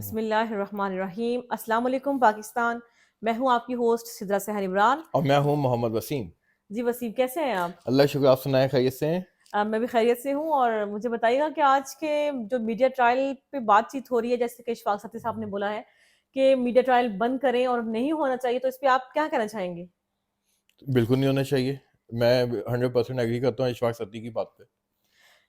बिस्मिल्लाहिर्रहमानिर्रहीम। अस्सलाम वालेकुम पाकिस्तान। मैं हूँ आपकी होस्ट सिद्रा सहर इमरान। और मैं हूँ मोहम्मद वसीम। जी वसीम, कैसे हैं आप? अल्लाह शुक्र, आप सुनाए खैरियत से हैं? मैं भी खैरियत से हूँ और मुझे बताइएगा कि आज के जो मीडिया ट्रायल पे बातचीत हो रही है, जैसे कि इशफाक सत्ती साहब ने बोला है कि मीडिया ट्रायल बंद करें और नहीं होना चाहिए, तो इस पे आप क्या कहना चाहेंगे? बिल्कुल नहीं होना चाहिए। मैं 100% एग्री करता हूँ इशफाक सत्ती की बात पे।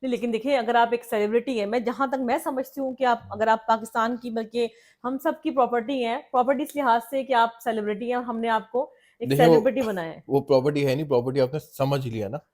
नहीं, लेकिन देखिए, अगर आप एक सेलिब्रिटी हैं, मैं जहाँ तक मैं समझती हूँ कि आप अगर आप पाकिस्तान की, बल्कि हम सब की प्रॉपर्टी हैं, प्रॉपर्टी इस लिहाज से कि आप सेलिब्रिटी हैं और हमने आपको एक देखिए वो सेलिब्रिटी बनाया है। वो प्रॉपर्टी है नहीं, प्रॉपर्टी आपने समझ लिया ना।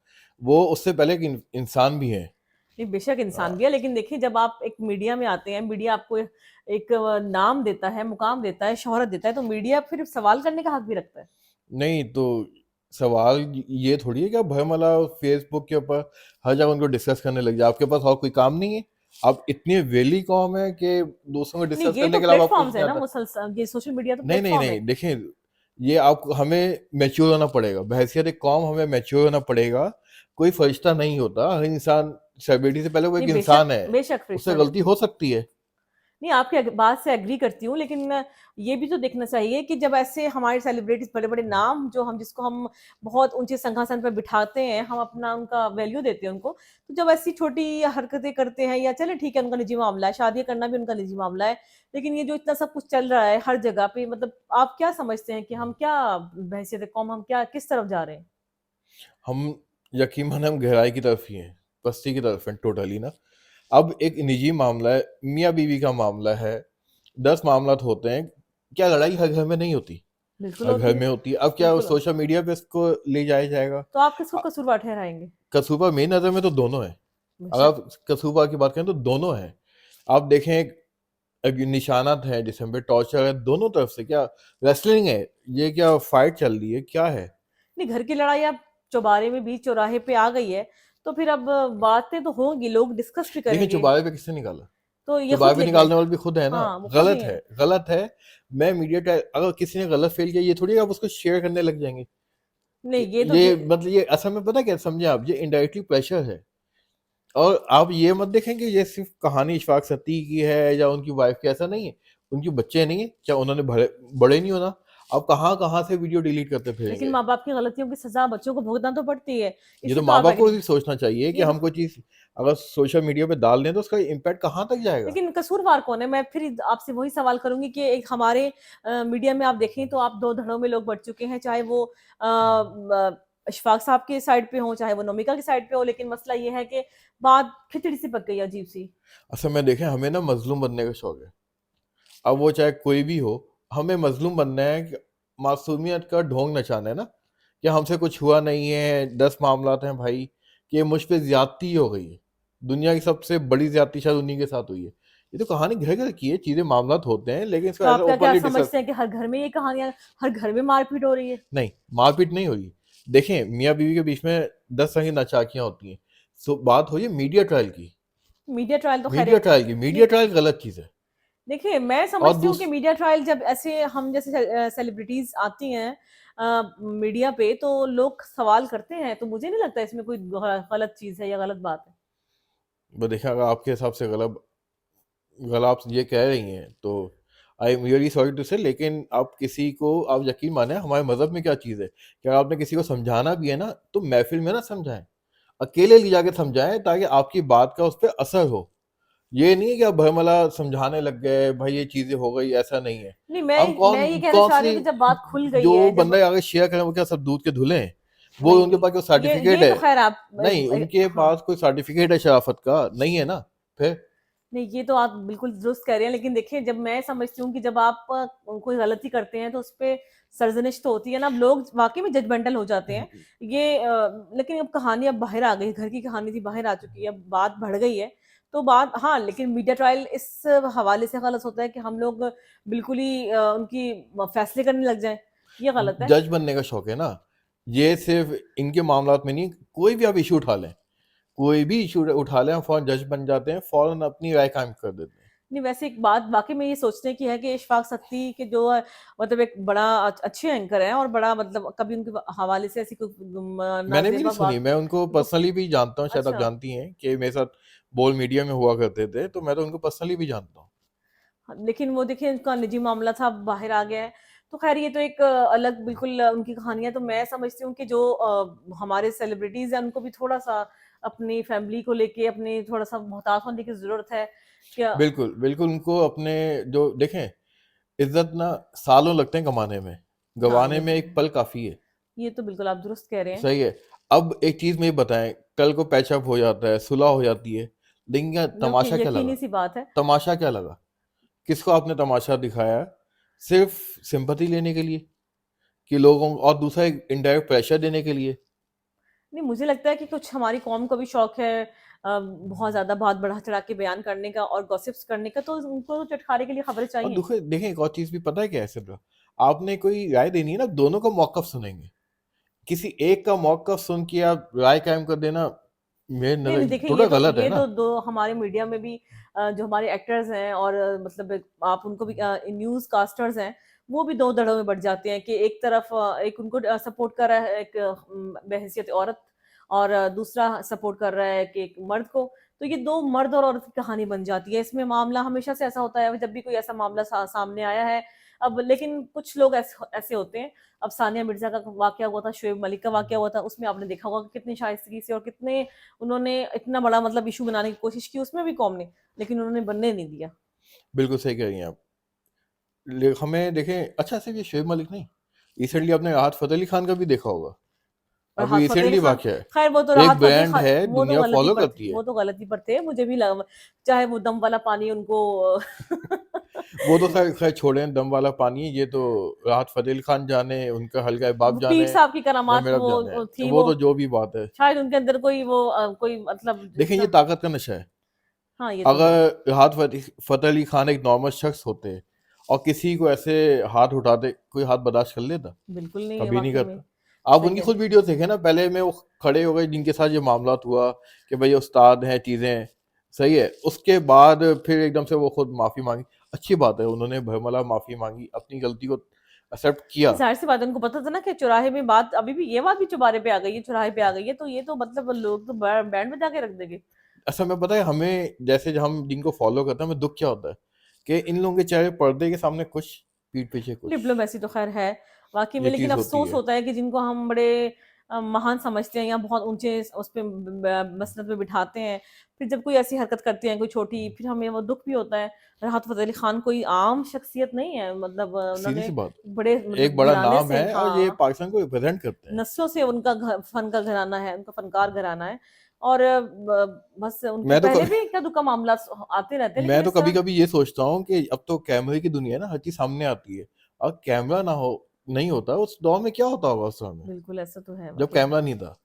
वो उससे पहले एक इंसान भी है। नहीं, बेशक हाँ, इंसान भी है, लेकिन देखिए जब आप एक मीडिया में आते हैं, मीडिया आपको एक नाम देता है, मुकाम देता है, शोहरत देता है, तो मीडिया फिर सवाल करने का हक भी रखता है। नहीं तो सवाल ये थोड़ी है कि आप भरमला फेसबुक के ऊपर हर जगह उनको डिस्कस करने लग जाए। आपके पास और कोई काम नहीं है? आप इतनी वेली कॉम है कि दूसरों को नहीं, डिस्कस ये करने तो के अलावा आपको कुछ प्लेटफॉर्म्स है नहीं ना, आता। मुसलसल ये सोशल मीडिया तो नहीं नहीं प्लेटफॉर्म है। नहीं, देखिए, ये आप हमें मैच्योर होना पड़ेगा। बहैसियत एक कौम हमें मैच्योर होना पड़ेगा। कोई फरिश्ता नहीं होता। हर इंसान सेलिब्रिटी से पहले वो एक नहीं, बेशक इंसान है। बेशक उससे फरिश्ता नहीं। गलती हो सकती है। नहीं, आपकी बात से एग्री करती हूँ, लेकिन ये भी तो देखना चाहिए कि जब ऐसे हमारे सेलिब्रिटीज बड़े बड़े नाम, जो हम जिसको हम बहुत ऊंचे सिंहासन पर बिठाते हैं, हम अपना उनका वैल्यू देते हैं उनको, तो जब ऐसी छोटी हरकतें करते हैं, या चले ठीक है उनका निजी मामला है, शादी करना भी उनका निजी मामला है, लेकिन ये जो इतना सब कुछ चल रहा है हर जगह पे, मतलब आप क्या समझते हैं कि हम क्या बहसियत कौम, हम क्या किस तरफ जा रहे हैं? हम यकीनन हम गहराई की तरफ ही हैं, पस्ती की तरफ हैं टोटली ना। अब एक निजी मामला है, मियाँ बीवी का मामला है। 10 मामला तो होते हैं। क्या लड़ाई हर घर में नहीं होती? बिल्कुल हर घर होती है। में होती है। अब क्या बिल्कुल होती सोशल मीडिया पे इसको ले जाया जाएगा? है। तो आप किसको कसूरवार ठहराएंगे? कसूरबार मेरी नज़र में तो दोनों है। अगर बेशक। आप कसूरबार की बात करें तो दोनों हैं। आप देखें, एक निशानात है जिसम पे, टॉर्चर है दोनों तरफ से। क्या रेसलिंग है? ये क्या फाइट चल रही है? क्या है? नहीं, घर की लड़ाई अब चौबारे में, बीच चौराहे पे आ गई है, तो फिर अब बातें तो होंगी, लोग डिस्कस भी लेकिन करेंगे। चुबारे पे किसने निकाला? तो ये चुबारे खुद पे निकले। निकालने वाले भी खुद है ना। हाँ, वो खुद ही गलत है। है, गलत है। मैं मीडिया अगर किसी ने गलत फेल किया, ये थोड़ी आप उसको शेयर करने लग जाएंगे। नहीं, ये तो ये मतलब ये असल में पता क्या समझे आप, ये इनडायरेक्टली प्रेशर है। और आप ये मत देखें कि ये सिर्फ कहानी इशफाक सत्ती की है या उनकी वाइफ की, ऐसा नहीं है। उनके बच्चे नहीं है क्या? उन्होंने बड़े बड़े नहीं होना? आप कहाँ कहाँ से वीडियो डिलीट करते लेकिन फिरेंगे? माँ बाप की गलतियों की सजा बच्चों को भुगतना तो पड़ती है। ये तो इससे तो माँ आप बाप को एग्री। भी सोचना चाहिए कि ये तो हम कोई चीज अगर सोशल मीडिया पे डाल दें तो उसका इम्पैक्ट कहाँ तक जाएगा। लेकिन कसूरवार कौन है? मैं फिर आपसे वही सवाल करूंगी कि एक हमारे मीडिया में आप देखें तो आप दो धड़ों में लोग बढ़ चुके हैं, चाहे वो इशफाक साहब की साइड पे हो, चाहे वो नमिका की साइड पे हो, लेकिन मसला ये है कि बात खिचड़ी सी पक गई, अजीब सी। असल में देखें, हमें ना मजलूम बनने का शौक है। अब वो चाहे कोई भी हो, हमें मजलूम बनना है कि मासूमियत का ढोंग नचाना है ना, कि हमसे कुछ हुआ नहीं है, 10 मामलात हैं भाई, कि मुझ पे ज्यादती हो गई है। दुनिया की सबसे बड़ी ज्यादती शायद उन्हीं के साथ हुई है। ये तो कहानी घर घर की है, चीजें मामलात होते हैं, लेकिन इसको तो ऐसा आप क्या ओपनली डिस्कस। समझते हैं कि हर घर में ये कहानियां, हर घर में मारपीट हो रही है? नहीं, मारपीट नहीं हुई। देखें, मियाँ बीवी के बीच में 10 तरह की नाचाकियां होती हैं। सो बात हो ये मीडिया ट्रायल की। मीडिया ट्रायल तो खैर मीडिया ट्रायल की, ये मीडिया ट्रायल गलत चीज है। देखिए, मैं और समझती हूँ कि दूस मीडिया ट्रायल जब ऐसे हम जैसे सेलिब्रिटीज आती हैं मीडिया पे, तो लोग सवाल करते हैं, तो मुझे नहीं लगता इसमें कोई गलत चीज है या गलत बात है। वो देखें, अगर आपके हिसाब से गलत गलत आप ये कह रही हैं तो I am really sorry to say, लेकिन आप किसी को, आप यकीन माने, हमारे मजहब में क्या चीज़ है कि अगर आपने किसी को समझाना भी है ना, तो महफिल में ना समझाएं, अकेले ले जाके समझाएं, ताकि आपकी बात का उस पर असर हो। ये नहीं है कि आप भरमला समझाने लग गए भाई ये चीज़ें हो गई, ऐसा नहीं है। नहीं, हम मैं कौन ये कहना कौन चाह रही सी हूँ कि जब बात खुल गई जो है, जब बंदा आगे शेयर करें वो क्या सब दूध के धुले हैं? वो नहीं उनके नहीं, पास कोई सर्टिफिकेट ये तो है? खैर आप नहीं, उनके हाँ। पास कोई सर्टिफिकेट है शराफत का नहीं है ना। फिर नहीं, ये तो आप बिल्कुल दुरुस्त कह रहे हैं, लेकिन देखिए, जब मैं समझती हूँ कि जब आप कोई गलती करते हैं तो उस पे सरजनिश तो होती है ना, अब लोग वाकई में जजमेंटल हो जाते हैं। ये लेकिन अब कहानी अब बाहर आ गई, घर की कहानी थी, बाहर आ चुकी है, अब बात बढ़ गई है। तो बात, हाँ, लेकिन मीडिया ट्रायल इस हवाले से गलत होता है कि हम लोग बिल्कुल ही उनकी फैसले करने लग जाएं, ये गलत है। जज बनने का शौक है ना। ये सिर्फ इनके मामलात में नहीं, कोई भी आप इशू उठा लें, कोई भी इशू उठा लें, हम फौरन जज बन जाते हैं, फौरन अपनी राय कायम कर देते हैं। नहीं, वैसे एक बात वाकई में ये सोचने की है कि इशफाक सत्ती के जो है, मतलब एक बड़ा अच्छे एंकर हैं, और बड़ा मतलब कभी उनके हवाले से ऐसी कोई मैंने भी नहीं नाजेबा सुनी, बात मैं उनको गुफ पर्सनली भी जानता हूँ, शायद आप अच्छा। जानती हैं कि मेरे साथ बोल मीडिया में हुआ करते थे, तो मैं तो उनको पर्सनली भी जानता हूँ। हाँ, लेकिन वो देखिए उनका निजी मामला था, बाहर आ गया है। तो ख़ैर ये तो एक अलग बिल्कुल उनकी कहानी है। तो मैं समझती हूँ कि जो हमारे सेलिब्रिटीज़ हैं उनको भी थोड़ा-सा अपनी फैमिली को लेके अपने थोड़ा-सा मोहतात होने की ज़रूरत है। क्या बिल्कुल, बिल्कुल उनको अपने जो देखें, इज़्ज़त ना सालों लगते हैं कमाने में, हाँ, गँवाने ये में तो एक है। पल काफ़ी है, ये तो बिल्कुल आप दुरुस्त कह रहे हैं। सही है। अब एक चीज़ मुझे बताएँ, कल को पैचअप हो जाता है, सुलह हो जाती है, लेकिन क्या तमाशा क्या लगा? यकीनी-सी बात है। तमाशा क्या लगा? किसको आपने तमाशा दिखाया? सिर्फ़ सिम्पैथी लेने के लिए कि लोगों और दूसरा एक इनडायरेक्ट प्रेशर देने के लिए। नहीं, मुझे लगता है कि कुछ हमारी कौम को भी शौक है बहुत ज़्यादा बात बढ़ा-चढ़ा के बयान करने का और गॉसिप्स करने का, तो उनको तो चटखारे के लिए खबरें और चाहिए। दुखे देखें एक और चीज़ भी पता है क्या है सिर्फ़? आपने कोई राय देनी है ना, दोनों का मौक़िफ़ सुनेंगे। किसी एक का मौक़िफ़ सुन के आप राय कायम कर देना, मेरी नहीं, नहीं, नज़र देखिए थोड़ा गलत है ये ना। तो 2 हमारे मीडिया में भी जो हमारे एक्टर्स हैं और मतलब आप उनको भी न्यूज़ कास्टर्स हैं, वो भी 2 धड़ों में बँट जाते हैं कि एक तरफ एक उनको सपोर्ट कर रहा है एक बहैसियत औरत और दूसरा सपोर्ट कर रहा है कि एक मर्द को। तो ये 2 मर्द और औरत की कहानी बन जाती है। इसमें मामला हमेशा से ऐसा होता है, जब भी कोई ऐसा मामला सामने आया है। अब लेकिन कुछ लोग ऐसे होते हैं। अब सानिया मिर्ज़ा का वाक़या हुआ था, शुएब मलिक का वाक़या हुआ था, उसमें आपने देखा होगा कि कितनी शाइस्तगी से और कितने उन्होंने इतना बड़ा मतलब इश्यू बनाने की कोशिश की उसमें भी कौम ने, लेकिन उन्होंने बनने नहीं दिया। बिल्कुल सही कह रही हैं आप। हमें देखें अच्छा सिर्फ़ ये शोएब मलिक नहीं, रिसेंटली आपने राहत फ़तेह अली खान का भी देखा होगा। अभी राहत फ़तेह अली रिसेंटली खान, वाक़या है। ख़ैर वो तो एक राहत फ़तेह ब्रांड खान है, दुनिया फ़ॉलो करती है। वो तो गलती पर थे, मुझे भी लगा चाहे वो दम वाला पानी उनको वो तो ख़ैर ख़ैर छोड़ें दम वाला पानी, ये तो राहत फ़तेह अली खान जाने, उनका हलका बाप वो पीर जाने साहब की या करामात मेरा बाप जाने। वो थी वो वो तो जो भी बात है। शायद उनके अंदर कोई वो कोई मतलब देखें ये जितना ताकत का नशा है। हाँ, ये तो है। अगर राहत फ़तेह अली खान एक नॉर्मल शख्स होते और किसी को ऐसे हाथ उठाते, कोई हाथ बर्दाश्त कर लेता? बिल्कुल नहीं है कभी नहीं वाक़ई में, करता। आप सही उनकी कह रहे खुद हैं। वीडियो देखें ना, पहले में वो खड़े हो गए जिनके साथ ये मामला हुआ कि भाई ये उस्ताद हैं, चीज़ें हैं, सही है। उसके बाद फिर एकदम से वो खुद माफ़ी मांगी। अच्छी बात है, उन्होंने भरमला माफ़ी मांगी, अपनी गलती को एक्सेप्ट किया। ज़ाहिर-सी बात है उनको पता था ना कि चौराहे में बात अभी भी ये बात भी चौबारे पे आ गई है, चौराहे पे आ गई है, तो ये तो मतलब लोग तो बैंड बजा के रख देंगे। असल में पता है हमें, जैसे हम जिनको फॉलो करते हैं, हमें दुख क्या होता है कि इन लोगों के चेहरे पर्दे के सामने कुछ, पीठ पीछे कुछ, डिप्लोमेसी तो ख़ैर है, वाक़ई में, ये लेकिन चीज़ होती अफ़सोस है। होता है कि जिनको हम बड़े महान समझते हैं या बहुत ऊँचे उस पे मसनद पे बिठाते हैं, फिर जब कोई ऐसी हरकत करते हैं, कोई छोटी, फिर हमें वो दुःख भी होता है। राहत फ़तेह अली ख़ान कोई आम शख़्सियत नहीं है, मतलब सीधी उन्होंने सी बात, बड़े एक मतलब बड़ा घराने नाम से है और ये हाँ, पाकिस्तान को रिप्रेजेंट करते हैं। नस्लों से उनका फ़न का घराना है, उनका फ़नकार घराना है और बस उनके मैं तो पहले कभी भी इक्का-दुक्का मामला आते रहते हैं, लेकिन मैं तो इस तरह कभी-कभी ये सोचता हूँ कि अब तो कैमरे की दुनिया है ना, हर चीज़ सामने आती है। अगर कैमरा ना हो, नहीं होता, उस दौर में क्या होता होगा उस समय में, बिल्कुल ऐसा तो है जब वाक़ई में। कैमरा नहीं था। नहीं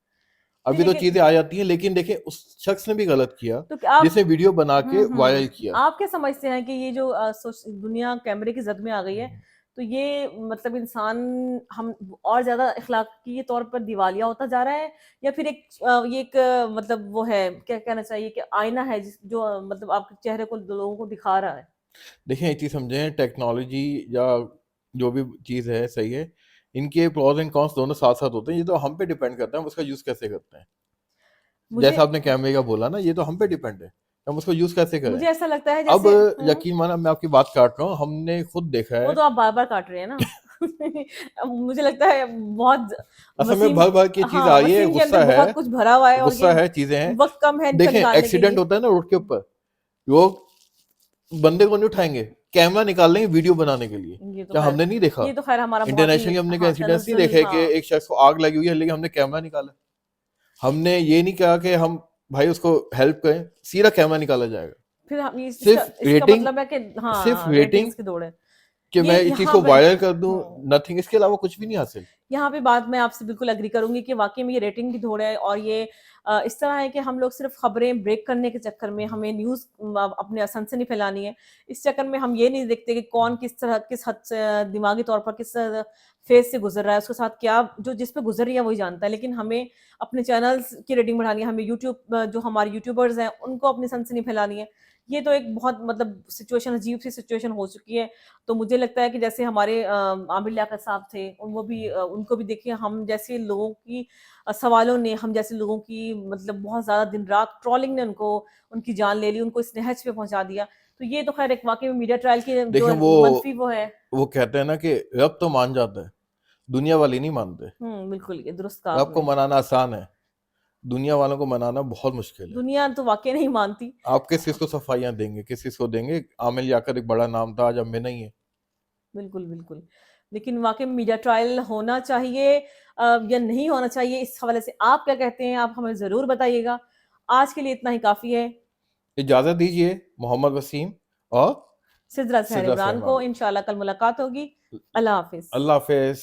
अभी तो लेकिन चीज़ें आ जाती हैं, लेकिन देखिए उस शख्स ने भी गलत किया, तो क्या आप जिसने वीडियो बना के वायरल किया। आप क्या समझते हैं कि ये जो दुनिया कैमरे की ज़द में आ गई है, तो ये मतलब इंसान हम और ज़्यादा अखलाकी तौर पर दिवालिया होता जा रहा है या फिर ये एक मतलब वो है, क्या कहना चाहिए कि आईना है जो मतलब आपके चेहरे को लोगों को दिखा रहा है? देखिए एक चीज़ समझें, टेक्नोलॉजी या जो भी चीज़ है, सही है, इनके प्रोस एंड कॉन्स दोनों साथ-साथ होते हैं। ये तो हम पे डिपेंड करता है, हम उसका यूज़ कैसे करते हैं। मुझे जैसा आपने कैमरे का बोला ना, ये तो हम पे डिपेंड है, हम उसको यूज़ कैसे करें। मुझे ऐसा लगता है अब जैसे यकीन माना मैं आपकी बात काट रहा हूँ, हमने खुद देखा वो है। तो आप बार-बार काट रहे हैं ना। अब मुझे लगता है बहुत असल में वसीम भर-भर के चीज़ आ हाँ, रही है, वसीम के अंदर बहुत कुछ भरा हुआ है और ये गुस्सा है, चीज़ें हैं। वक़्त कम है इनका देखें निकालने के एक्सीडेंट लिए। होता है ना रोड के ऊपर, लोग बंदे को नहीं उठाएँगे, कैमरा निकाल लेंगे वीडियो बनाने के लिए। ये तो क्या ख़ैर हमने नहीं देखा? ये तो ख़ैर हमारा बहुत ही इंटरनेशनली हमने कोई हाँ, इंसिडेंट्स नहीं तनज़्ज़ुल देखे कि हाँ, एक शख्स को आग लगी हुई है, लेकिन हमने कैमरा निकाला। हमने ये नहीं कहा कि हम भाई उसको हेल्प करें, सीधा कैमरा निकाला जाएगा। फिर हम इसका सिर्फ़ इसका रेटिंग मतलब है कि सिर्फ़ हाँ, रेटिंग रेटिंग्स की दौड़ है। कि ये मैं इस चीज़ यहाँ को पे वायरल कर दूँ, नथिंग, इसके अलावा कुछ भी नहीं हासिल। यहाँ पे बात मैं आपसे बिल्कुल एग्री करूँगी कि वाक़ई में ये रेटिंग की दौड़ है और ये इस तरह है कि हम लोग सिर्फ़ खबरें ब्रेक करने के चक्कर में हमें न्यूज़ अपने सनसनी फैलानी है। इस चक्कर में हम ये नहीं देखते कि कौन किस हद से दिमागी तौर पर किस फ़ेज़ से गुज़र रहा है, उसके साथ क्या जो जिस पे गुज़र रही है वही जानता है। लेकिन हमें अपने चैनल्स की रेटिंग बढ़ानी है, हमें यूट्यूब जो हमारे यूट्यूबर्स हैं, उनको अपनी सनसनी फैलानी है। ये तो एक बहुत मतलब सिचुएशन अजीब-सी सिचुएशन हो चुकी है। तो मुझे लगता है कि जैसे हमारे आमिर लियाकत साहब थे, वो भी उनको भी देखिए हम जैसे लोगों की सवालों ने हम जैसे लोगों की मतलब बहुत ज़्यादा दिन-रात ट्रोलिंग ने उनको उनकी जान ले ली, उनको इस नहज पे पहुँचा दिया। तो ये तो खैर एक वाकई में मीडिया ट्रायल की जो देखिए मंफी वो है। वो कहते हैं ना कि रब तो मान जाता है, दुनिया वाले नहीं मानते। बिल्कुल, ये दुरुस्त कहा रब को आपने। मनाना आसान है, दुनिया वालों को मनाना बहुत मुश्किल है। दुनिया तो वाकई नहीं मानती। आप किस चीज को सफाइयां देंगे, किस चीज को देंगे? आमिर याकर एक बड़ा नाम था, आज अब में नहीं है। बिल्कुल, बिल्कुल। लेकिन वाक़ई में मीडिया ट्रायल होना चाहिए या नहीं होना चाहिए, इस हवाले से आप क्या कहते हैं? आप हमें ज़रूर बताइएगा। आज के लिए इतना ही काफ़ी है। इजाजत दीजिए मोहम्मद वसीम और सिदरा सहर सिद्रा इमरान सहमान को, को। इंशाअल्लाह कल मुलाकात होगी। अल्लाह हाफ़िज़। अल्लाह हाफिज।